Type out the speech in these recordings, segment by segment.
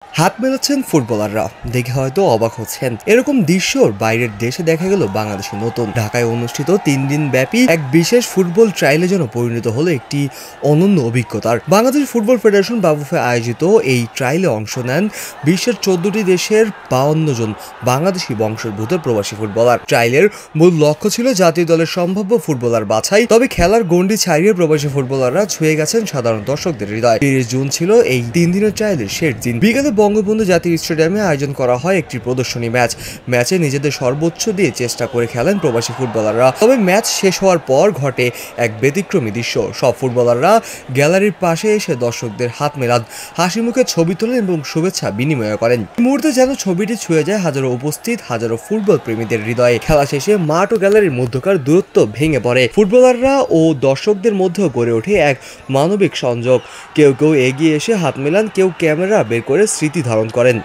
হাত মেলাচ্ছেন ফুটবলাররা, দেখে হয়তো অবাক হচ্ছেন। এরকম দৃশ্য বাইরের দেশে দেখা গেল বাংলাদেশে নতুন। ঢাকায় অনুষ্ঠিত 3 দিন ব্যাপী এক বিশেষ ফুটবল ট্রায়ালে যেন পরিণত হলো একটি অনন্য অভিজ্ঞতার। বাংলাদেশ ফুটবল ফেডারেশন বাফুফে আয়োজিত এই ট্রায়ালে অংশ নেন বিশ্বের 14টি দেশের 52 জন বাংলাদেশি বংশোদ্ভূত প্রবাসী ফুটবলার। ট্রায়ালের মূল লক্ষ্য ছিল জাতীয় দলের সম্ভাব্য ফুটবলার বাছাই, তবে খেলার গণ্ডি ছাড়িয়ে প্রবাসী ফুটবলাররা ছুঁয়ে গেছেন সাধারণ দর্শকদের হৃদয়। 30 জুন ছিল এই 3 দিনের ট্রায়ালের শেষ দিন। বিকেলে বঙ্গবন্ধু জাতীয় স্টেডিয়ামে আয়োজন করা হয় একটি প্রদর্শনী ম্যাচে নিজেদের সর্বোচ্চ দিয়ে চেষ্টা করে খেলেন প্রবাসী ফুটবলাররা। তবে ম্যাচ শেষ হওয়ার পর ঘটে এক ব্যতিক্রমী দৃশ্য। সব ফুটবলাররা গ্যালারির পাশে এসে দর্শকদের হাত মেলান, হাসি মুখে ছবি তোলেন এবং শুভেচ্ছা বিনিময় করেন। এই মুহূর্তে যেন ছবিটি ছুঁয়ে যায় হাজারো ফুটবল প্রেমীদের হৃদয়ে। খেলা শেষে মাঠ ও গ্যালারির মধ্যকার দূরত্ব ভেঙে পড়ে। ফুটবলাররা ও দর্শকদের মধ্যেও গড়ে ওঠে এক মানবিক সংযোগ। কেউ এগিয়ে এসে হাত মেলান, কেউ ক্যামেরা বের করে স্মৃতি ধারণ করেন।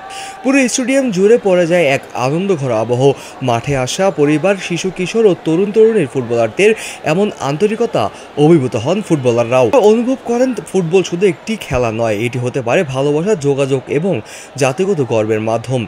পুরো স্টেডিয়াম জুড়ে পড়ে যায় এক আনন্দঘন আবহ। মাঠে আসা পরিবার, শিশু, কিশোর ও তরুণীর ফুটবলারদের এমন আন্তরিকতা অভিভূত হন ফুটবলাররাও। অনুভব করেন ফুটবল শুধু একটি খেলা নয়, এটি হতে পারে ভালোবাসা, যোগাযোগ এবং জাতিগত গর্বের মাধ্যম।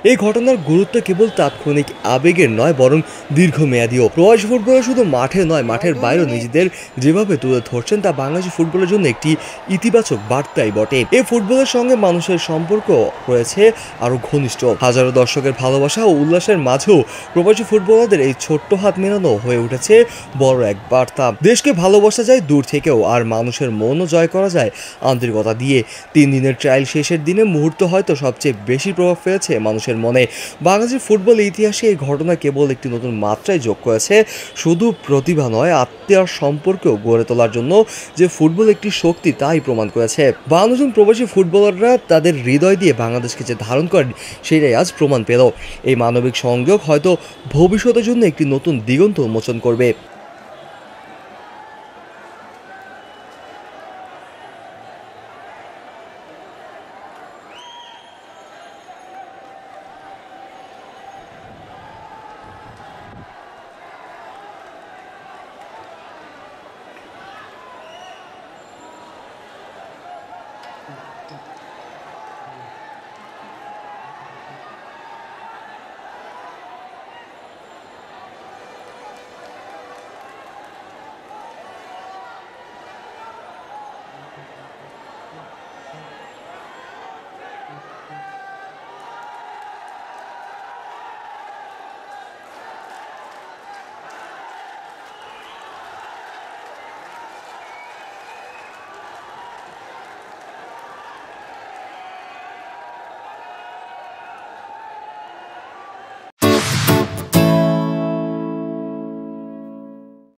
এই ঘটনার গুরুত্ব কেবল তাৎক্ষণিক আবেগের নয়, বরং দীর্ঘমেয়াদীও। প্রবাসী ফুটবলার শুধু মাঠে নয়, মাঠের বাইরেও নিজেদের যেভাবে তুলে ধরছেন তা বাংলাদেশি ফুটবলের জন্য একটি ইতিবাচক বার্তাই বটে। এই ফুটবলের সঙ্গে মানুষের সম্পর্ক রয়েছে আরো ঘনিষ্ঠ। হাজারো দর্শকের ভালোবাসা ও উল্লাসের মাঝেও প্রবাসী ফুটবলারদের এই ছোট্ট হাত মেলানো হয়ে উঠেছে বড় এক বার্তা। দেশকে ভালোবাসা যায় দূর থেকেও, আর মানুষের মনও জয় করা যায় আন্তরিকতা দিয়ে। 3 দিনের ট্রায়াল শেষের দিনে মুহূর্ত হয়তো সবচেয়ে বেশি প্রভাব ফেলেছে মানুষের মনে। বাংলাদেশের ফুটবল ইতিহাসে এই ঘটনা কেবল একটি নতুন মাত্রায় যোগ করেছে। শুধু প্রতিভা নয়, আত্মীয়র সম্পর্কেও গড়ে তোলার জন্য যে ফুটবল একটি শক্তি তাই প্রমাণ করেছে। 52 জন প্রবাসী ফুটবলাররা তাদের হৃদয় দিয়ে বাংলাদেশকে যে ধারণ করেন সেটাই আজ প্রমাণ পেল। এই মানবিক সংযোগ হয়তো ভবিষ্যতের জন্য একটি নতুন দিগন্ত উন্মোচন করবে।